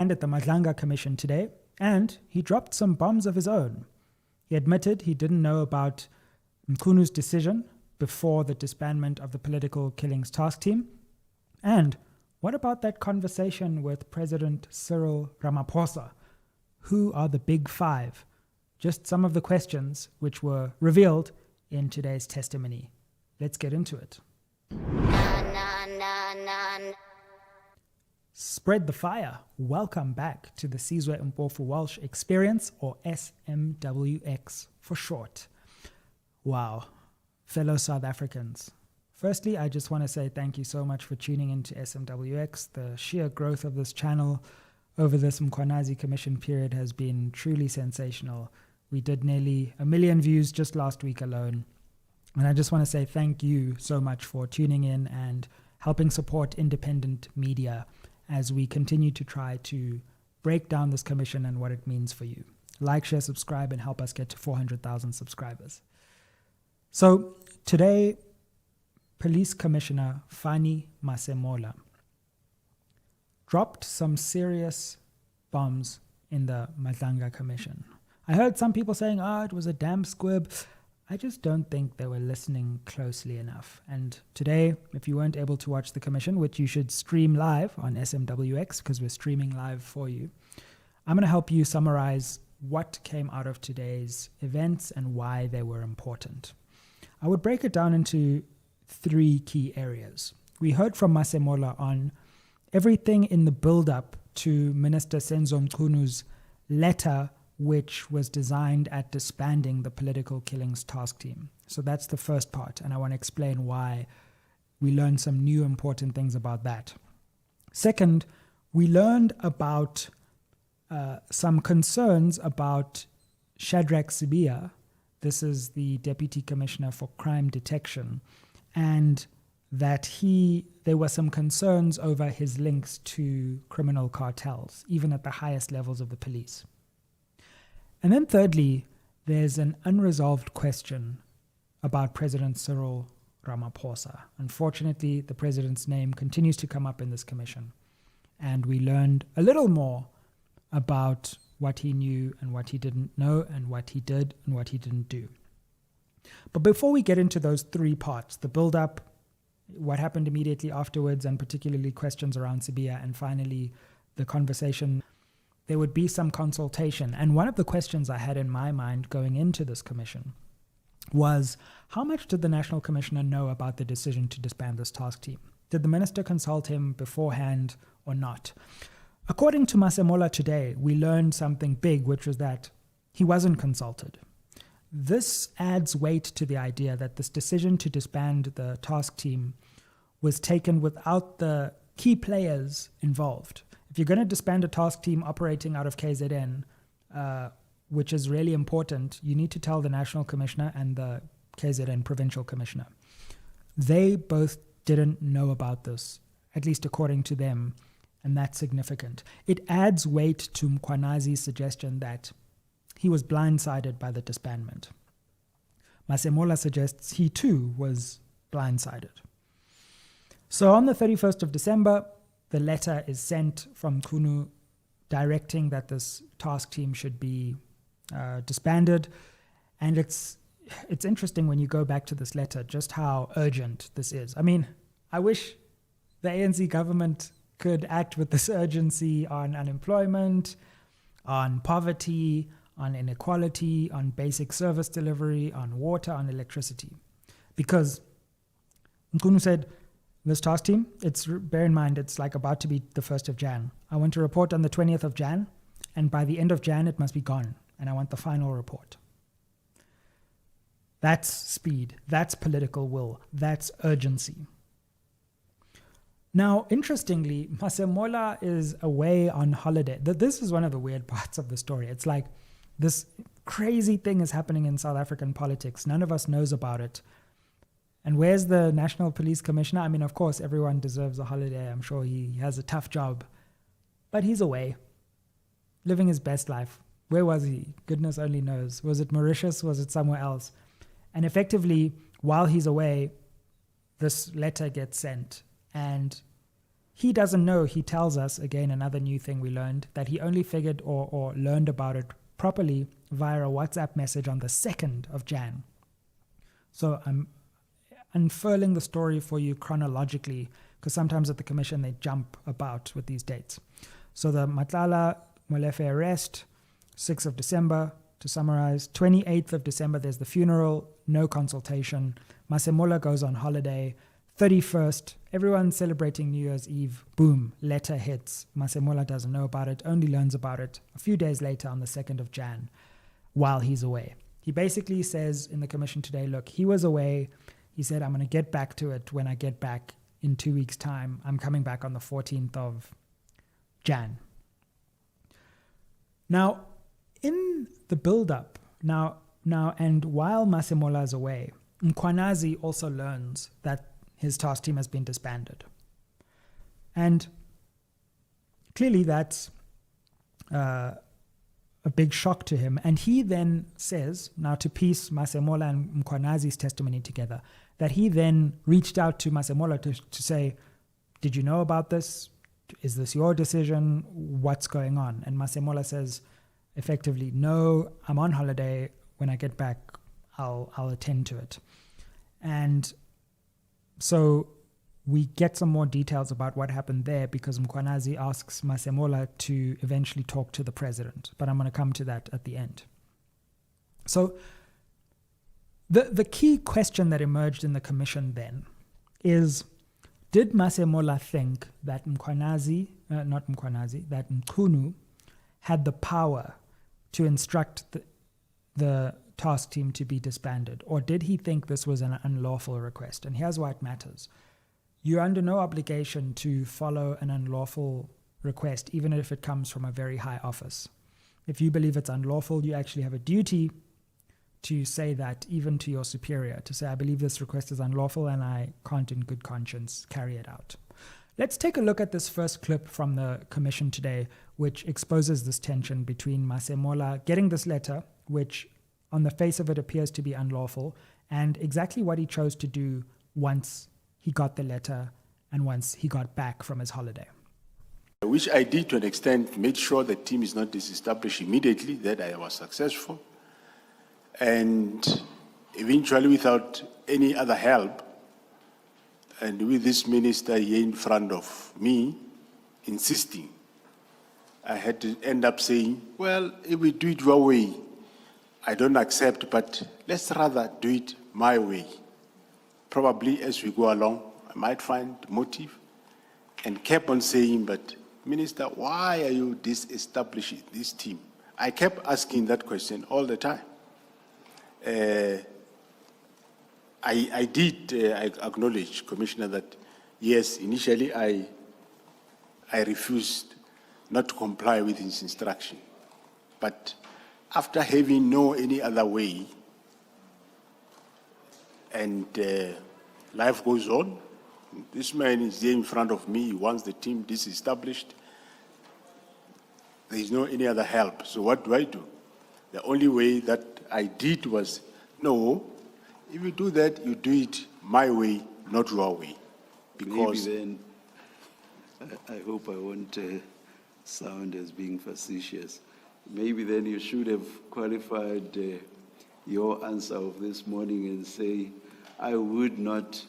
and at the Madlanga Commission today, and he dropped some bombs of his own. He admitted he didn't know about Mchunu's decision before the disbandment of the Political Killings Task Team. And what about that conversation with President Cyril Ramaphosa? Who are the big five? Just some of the questions which were revealed in today's testimony. Let's get into it. Spread the fire. Welcome back to the Sizwe Mpofu-Walsh Experience, or SMWX for short. Wow, fellow South Africans. Firstly, I just want to say thank you so much for tuning into SMWX. The sheer growth of this channel over this Mkhwanazi Commission period has been truly sensational. We did nearly 1 million views just last week alone. And I just want to say thank you so much for tuning in and helping support independent media as we continue to try to break down this commission and what it means for you. Like, share, subscribe, and help us get to 400,000 subscribers. So today, Police Commissioner Fannie Masemola dropped some serious bombs in the Madlanga Commission. I heard some people saying, it was a damn squib. I just don't think they were listening closely enough. And today, if you weren't able to watch the commission, which you should stream live on SMWX because we're streaming live for you, I'm going to help you summarize what came out of today's events and why they were important. I would break it down into 3 key areas. We heard from Masemola on everything in the build-up to Minister Senzo Mchunu's letter, which was designed at disbanding the Political Killings Task Team. So that's the first part, and I want to explain why we learned some new important things about that. Second, we learned about some concerns about Shadrach Sibiya. This is the Deputy Commissioner for Crime Detection, and that there were some concerns over his links to criminal cartels, even at the highest levels of the police. And then thirdly, there's an unresolved question about President Cyril Ramaphosa. Unfortunately, the president's name continues to come up in this commission. And we learned a little more about what he knew and what he didn't know, and what he did and what he didn't do. But before we get into those 3 parts, the build-up, what happened immediately afterwards, and particularly questions around Sibiya, and finally the conversation, there would be some consultation. And one of the questions I had in my mind going into this commission was, how much did the National Commissioner know about the decision to disband this task team? Did the minister consult him beforehand or not? According to Masemola today, we learned something big, which was that he wasn't consulted. This adds weight to the idea that this decision to disband the task team was taken without the key players involved. If you're going to disband a task team operating out of KZN, which is really important, you need to tell the National Commissioner and the KZN Provincial Commissioner. They both didn't know about this, at least according to them, and that's significant. It adds weight to Mkhwanazi's suggestion that he was blindsided by the disbandment. Masemola suggests he too was blindsided. So on the 31st of December, the letter is sent from Mchunu directing that this task team should be disbanded. And it's interesting when you go back to this letter, just how urgent this is. I mean, I wish the ANC government could act with this urgency on unemployment, on poverty, on inequality, on basic service delivery, on water, on electricity. Because Mchunu said, this task team, bear in mind, it's like about to be the 1st of Jan. I want to report on the 20th of Jan, and by the end of Jan, it must be gone, and I want the final report. That's speed, that's political will, that's urgency. Now, interestingly, Masemola is away on holiday. This is one of the weird parts of the story. It's like this crazy thing is happening in South African politics. None of us knows about it. And where's the National Police Commissioner? I mean, of course, everyone deserves a holiday. I'm sure he has a tough job. But he's away, living his best life. Where was he? Goodness only knows. Was it Mauritius? Was it somewhere else? And effectively, while he's away, this letter gets sent. And He doesn't know, he tells us, again, another new thing we learned, that he only figured or learned about it properly via a WhatsApp message on the 2nd of Jan. So I'm unfurling the story for you chronologically, because sometimes at the commission they jump about with these dates. So the Matlala Molefe arrest, 6th of December, to summarize. 28th of December, there's the funeral, no consultation. Masemola goes on holiday. 31st, everyone's celebrating New Year's Eve. Boom, letter hits. Masemola doesn't know about it, only learns about it a few days later on the 2nd of Jan while he's away. He basically says in the commission today, look, he was away. He said, I'm going to get back to it when I get back in 2 weeks' time. I'm coming back on the 14th of Jan. Now, in the build-up, now, and while Masemola is away, Mkhwanazi also learns that his task team has been disbanded. And clearly that's a big shock to him. And he then says, now to piece Masemola and Mkhwanazi's testimony together, that he then reached out to Masemola to say, did you know about this? Is this your decision? What's going on? And Masemola says, effectively, no, I'm on holiday. When I get back, I'll attend to it. And so we get some more details about what happened there because Mkhwanazi asks Masemola to eventually talk to the president. But I'm going to come to that at the end. So the key question that emerged in the commission then is, did Masemola think that that Mchunu had the power to instruct the task team to be disbanded? Or did he think this was an unlawful request? And here's why it matters. You're under no obligation to follow an unlawful request, even if it comes from a very high office. If you believe it's unlawful, you actually have a duty to say that even to your superior, to say, I believe this request is unlawful and I can't in good conscience carry it out. Let's take a look at this first clip from the commission today, which exposes this tension between Masemola getting this letter, which on the face of it appears to be unlawful, and exactly what he chose to do once he got the letter and once he got back from his holiday. Which I did to an extent, made sure the team is not disestablished immediately, that I was successful. And eventually, without any other help, and with this minister here in front of me, insisting, I had to end up saying, well, if we do it your way, I don't accept, but let's rather do it my way. Probably as we go along, I might find motive, and kept on saying, but Minister, why are you disestablishing this team? I kept asking that question all the time. I did acknowledge, Commissioner, that yes, initially I refused not to comply with his instruction. But after having no any other way, and life goes on, this man is here in front of me, he wants the team disestablished. There is no any other help. So what do? The only way that I did was, no, if you do that, you do it my way, not your way. Because maybe then, I hope I won't sound as being facetious. Maybe then you should have qualified your answer of this morning and say, I would not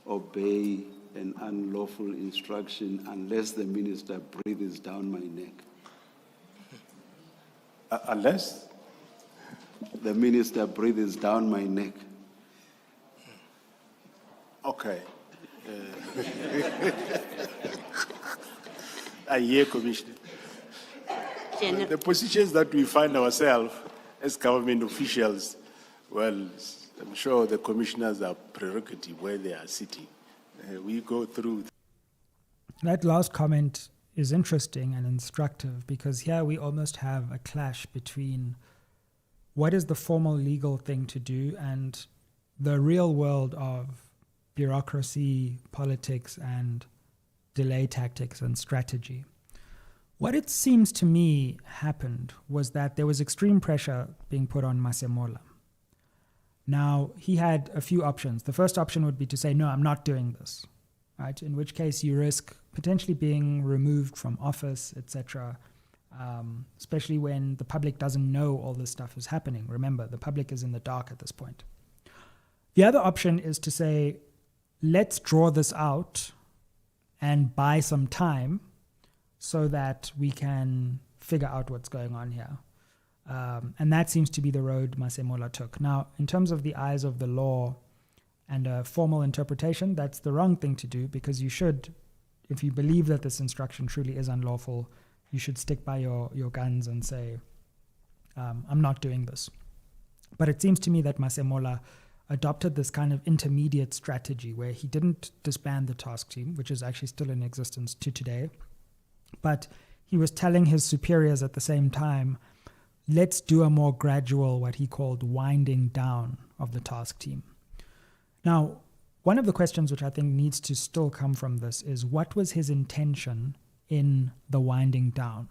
obey an unlawful instruction unless the minister breathes down my neck. Unless? The minister breathes down my neck. Okay. I hear, Commissioner. The positions that we find ourselves as government officials, well, I'm sure the commissioners are prerogative where they are sitting. We go through. That last comment is interesting and instructive because here we almost have a clash between what is the formal legal thing to do and the real world of bureaucracy, politics, and delay tactics and strategy. What it seems to me happened was that there was extreme pressure being put on Masemola. Now, he had a few options. The first option would be to say, no, I'm not doing this. right? In which case you risk potentially being removed from office, etc., especially when the public doesn't know all this stuff is happening. Remember, the public is in the dark at this point. The other option is to say, let's draw this out and buy some time so that we can figure out what's going on here. And that seems to be the road Masemola took. Now, in terms of the eyes of the law and a formal interpretation, that's the wrong thing to do, because you should, if you believe that this instruction truly is unlawful, you should stick by your guns and say, I'm not doing this. But it seems to me that Masemola adopted this kind of intermediate strategy where he didn't disband the task team, which is actually still in existence to today, but he was telling his superiors at the same time, let's do a more gradual, what he called winding down of the task team. Now, one of the questions which I think needs to still come from this is, what was his intention in the winding down?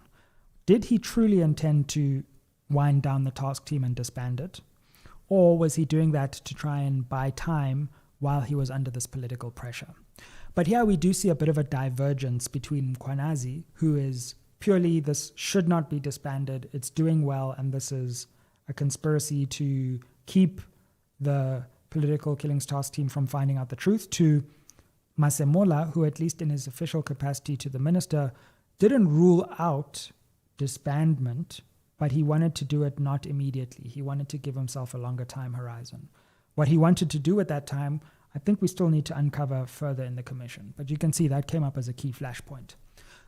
Did he truly intend to wind down the task team and disband it? Or was he doing that to try and buy time while he was under this political pressure? But here we do see a bit of a divergence between Mkhwanazi, who is purely, this should not be disbanded, it's doing well, and this is a conspiracy to keep the political killings task team from finding out the truth, to Masemola, who, at least in his official capacity to the minister, didn't rule out disbandment, but he wanted to do it not immediately. He wanted to give himself a longer time horizon. What he wanted to do at that time, I think we still need to uncover further in the commission. But you can see that came up as a key flashpoint.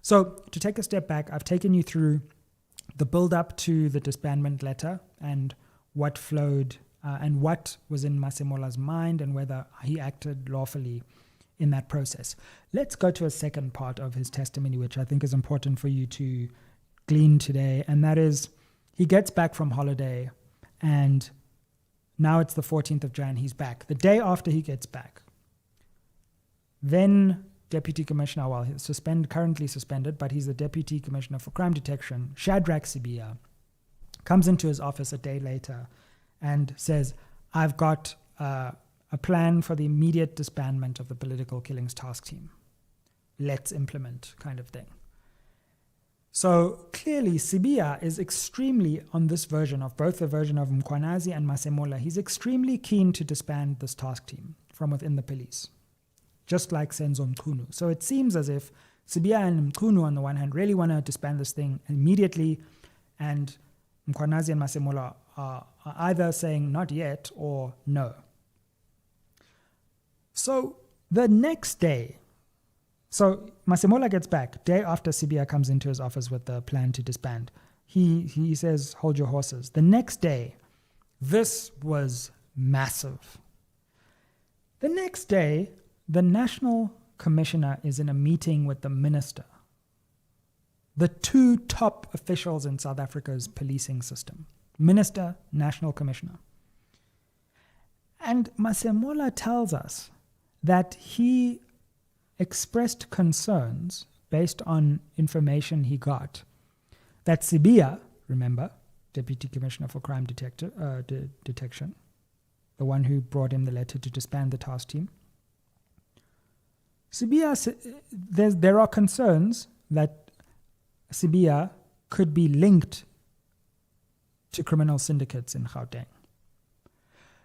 So to take a step back, I've taken you through the build-up to the disbandment letter and what flowed and what was in Masemola's mind and whether he acted lawfully in that process. Let's go to a second part of his testimony, which I think is important for you to glean today, and that is, he gets back from holiday, and now it's the 14th of Jan, he's back. The day after he gets back, then Deputy Commissioner, well, he's currently suspended, but he's the Deputy Commissioner for Crime Detection, Shadrach Sibiya, comes into his office a day later and says, I've got a plan for the immediate disbandment of the political killings task team. Let's implement, kind of thing. So clearly, Sibiya is extremely, on this version of both the version of Mkhwanazi and Masemola, he's extremely keen to disband this task team from within the police, just like Senzo Mchunu. So it seems as if Sibiya and Mchunu, on the one hand, really want to disband this thing immediately, and Mkhwanazi and Masemola are either saying not yet or no. So the next day, so Masemola gets back, day after Sibiya comes into his office with the plan to disband. He says, hold your horses. The next day, this was massive. The next day, the National Commissioner is in a meeting with the minister, the two top officials in South Africa's policing system, Minister, National Commissioner. And Masemola tells us that he expressed concerns based on information he got that Sibiya, remember, Deputy Commissioner for Crime Detection, the one who brought him the letter to disband the task team, Sibiya, there are concerns that Sibiya could be linked to criminal syndicates in Gauteng.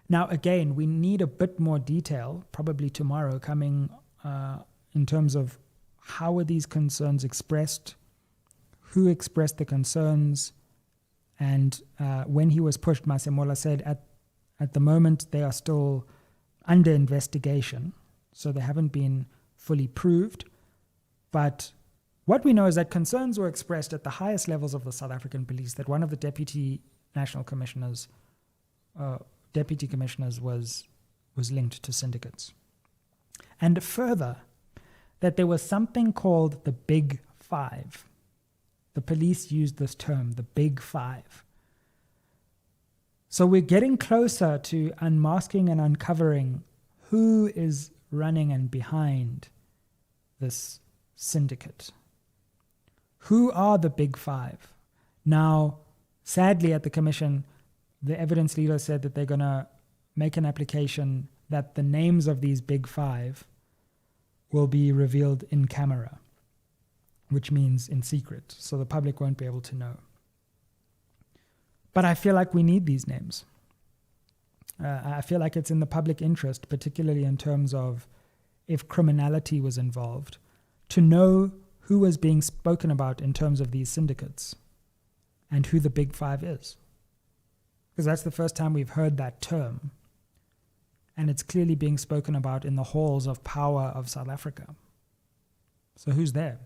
Now, again, we need a bit more detail, probably tomorrow, coming in terms of how were these concerns expressed, who expressed the concerns, and when he was pushed, Masemola said at the moment they are still under investigation, so they haven't been fully proved. But what we know is that concerns were expressed at the highest levels of the South African police, that one of the deputy commissioners was linked to syndicates. And further, that there was something called the Big Five. The police used this term, the Big Five. So we're getting closer to unmasking and uncovering who is running and behind this syndicate. Who are the Big Five? Now, sadly, at the commission, the evidence leader said that they're going to make an application that the names of these Big Five will be revealed in camera, which means in secret, so the public won't be able to know. But I feel like we need these names. I feel like it's in the public interest, particularly in terms of if criminality was involved, to know who was being spoken about in terms of these syndicates and who the Big Five is. Because that's the first time we've heard that term. And it's clearly being spoken about in the halls of power of South Africa. So who's there?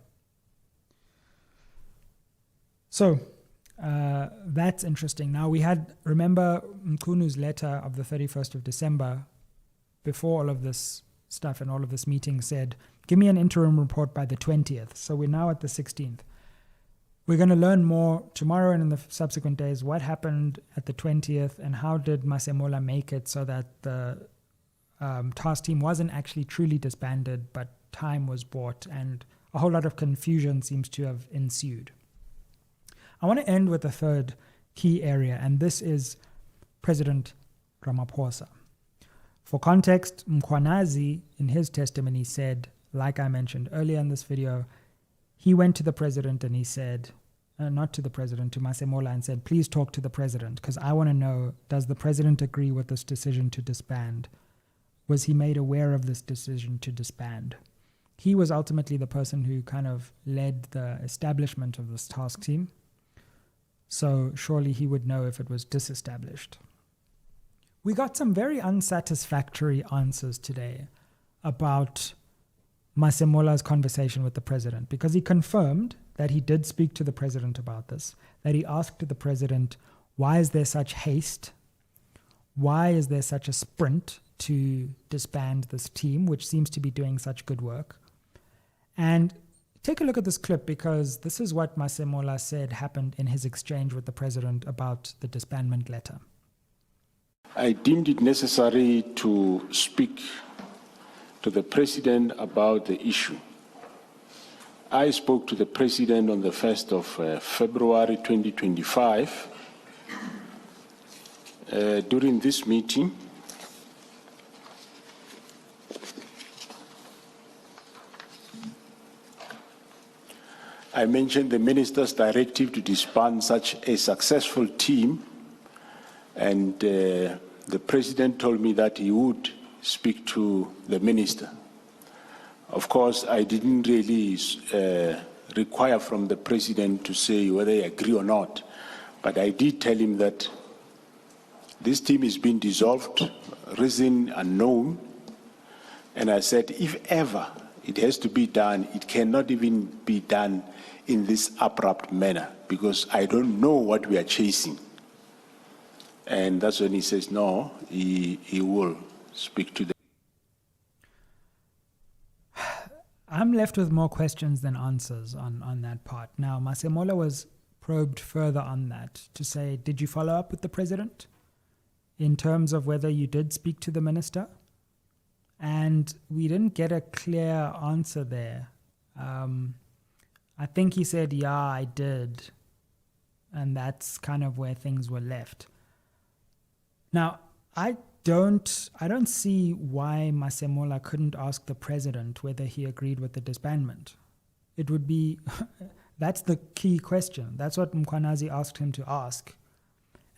So that's interesting. Now remember Mchunu's letter of the 31st of December, before all of this stuff and all of this meeting, said, give me an interim report by the 20th. So we're now at the 16th. We're going to learn more tomorrow and in the subsequent days what happened at the 20th and how did Masemola make it so that the task team wasn't actually truly disbanded, but time was bought and a whole lot of confusion seems to have ensued. I want to end with a third key area, and this is President Ramaphosa. For context, Mkhwanazi, in his testimony, said, like I mentioned earlier in this video, he went to the president and he said, not to the president, to Masemola, and said, please talk to the president, because I want to know, does the president agree with this decision to disband? Was he made aware of this decision to disband? He was ultimately the person who kind of led the establishment of this task team. So surely he would know if it was disestablished. We got some very unsatisfactory answers today about Masemola's conversation with the president, because he confirmed that he did speak to the president about this, that he asked the president, why is there such haste? Why is there such a sprint to disband this team, which seems to be doing such good work? And take a look at this clip, because this is what Masemola said happened in his exchange with the president about the disbandment letter. I deemed it necessary to speak to the president about the issue. I spoke to the president on the 1st of February 2025. During this meeting, I mentioned the minister's directive to disband such a successful team, and the president told me that he would speak to the minister. Of course, I didn't really require from the president to say whether he agree or not, but I did tell him that this team is being dissolved, reason unknown, and I said if ever it has to be done, it cannot even be done in this abrupt manner, because I don't know what we are chasing. And that's when he says, no, he will speak to them. I'm left with more questions than answers on that part. Now, Masemola was probed further on that to say, did you follow up with the president in terms of whether you did speak to the minister? And we didn't get a clear answer there. I think he said, yeah, I did. And that's kind of where things were left. Now, I don't see why Masemola couldn't ask the president whether he agreed with the disbandment. It would be, that's the key question. That's what Mkhwanazi asked him to ask.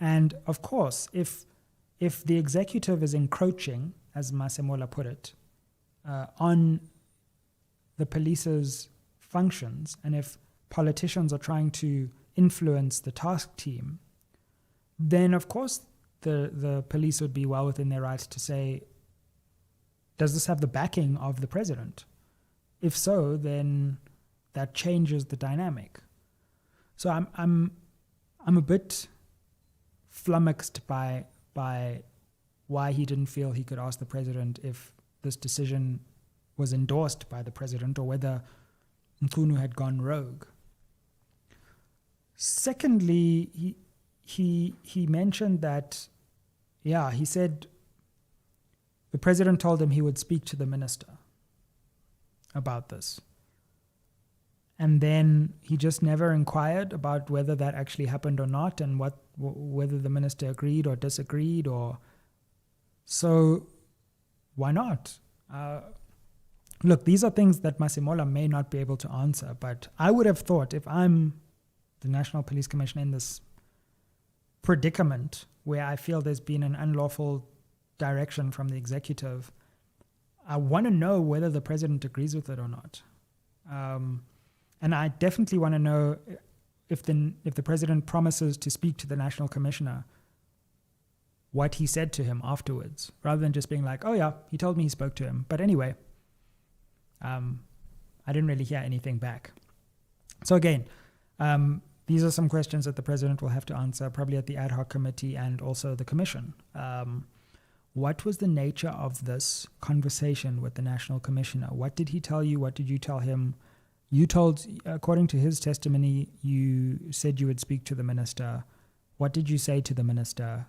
And of course, if the executive is encroaching, as Masemola put it, on the police's functions, and if politicians are trying to influence the task team, then of course the police would be well within their rights to say, does this have the backing of the president? If so, then that changes the dynamic. So I'm a bit flummoxed by why he didn't feel he could ask the president if this decision was endorsed by the president or whether Mchunu had gone rogue. Secondly, he mentioned that, he said the president told him he would speak to the minister about this. And then he just never inquired about whether that actually happened or not, and whether the minister agreed or disagreed, or so why not? look, these are things that Masemola may not be able to answer, but I would have thought if I'm the National Police Commissioner in this predicament where I feel there's been an unlawful direction from the executive, I want to know whether the president agrees with it or not. And I definitely want to know if the president promises to speak to the National Commissioner, what he said to him afterwards, rather than just being like, oh yeah, he told me he spoke to him. But anyway, I didn't really hear anything back. So again, these are some questions that the president will have to answer, probably at the ad hoc committee and also the commission. What was the nature of this conversation with the National Commissioner? What did he tell you? What did you tell him? You told, according to his testimony, you said you would speak to the minister. What did you say to the minister?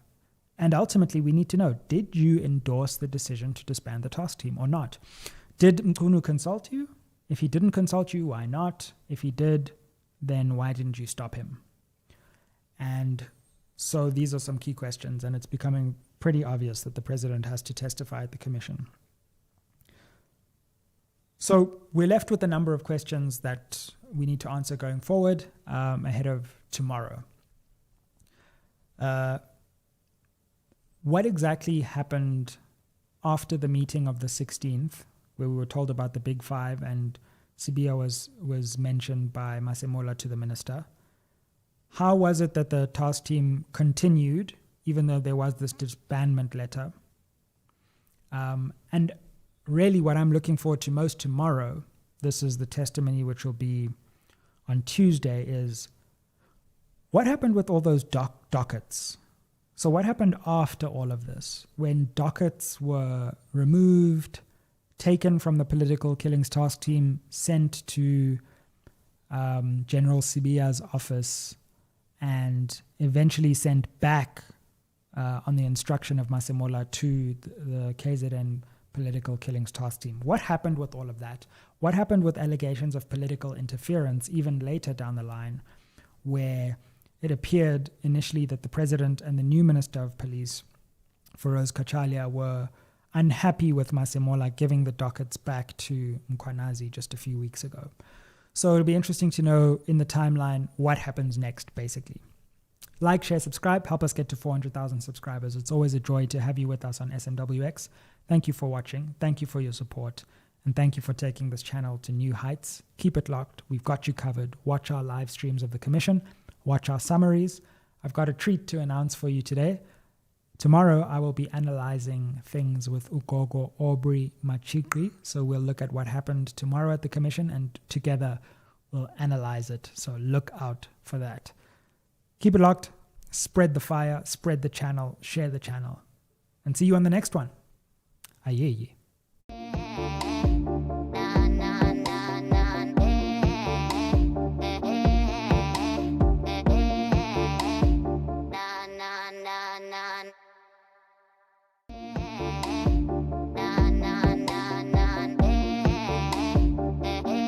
And ultimately, we need to know, did you endorse the decision to disband the task team or not? Did Mchunu consult you? If he didn't consult you, why not? If he did, then why didn't you stop him? And so these are some key questions, and it's becoming pretty obvious that the president has to testify at the commission. So we're left with a number of questions that we need to answer going forward ahead of tomorrow. What exactly happened after the meeting of the 16th, where we were told about the Big Five and Sibiya was mentioned by Masemola to the minister? How was it that the task team continued, even though there was this disbandment letter? And really what I'm looking forward to most tomorrow, this is the testimony which will be on Tuesday, is what happened with all those dockets? So what happened after all of this, when dockets were removed, taken from the political killings task team, sent to General Sibiya's office, and eventually sent back on the instruction of Masemola to the KZN political killings task team? What happened with all of that? What happened with allegations of political interference even later down the line, where it appeared initially that the president and the new minister of police, Feroz Kachalia, were unhappy with Masemola giving the dockets back to Mkhwanazi just a few weeks ago. So it'll be interesting to know in the timeline what happens next, basically. Like, share, subscribe, help us get to 400,000 subscribers. It's always a joy to have you with us on SMWX. Thank you for watching. Thank you for your support. And thank you for taking this channel to new heights. Keep it locked. We've got you covered. Watch our live streams of the commission. Watch our summaries. I've got a treat to announce for you today. Tomorrow, I will be analyzing things with Ugogo Aubrey Machikri. So we'll look at what happened tomorrow at the commission, and together we'll analyze it. So look out for that. Keep it locked. Spread the fire. Spread the channel. Share the channel. And see you on the next one. Aye.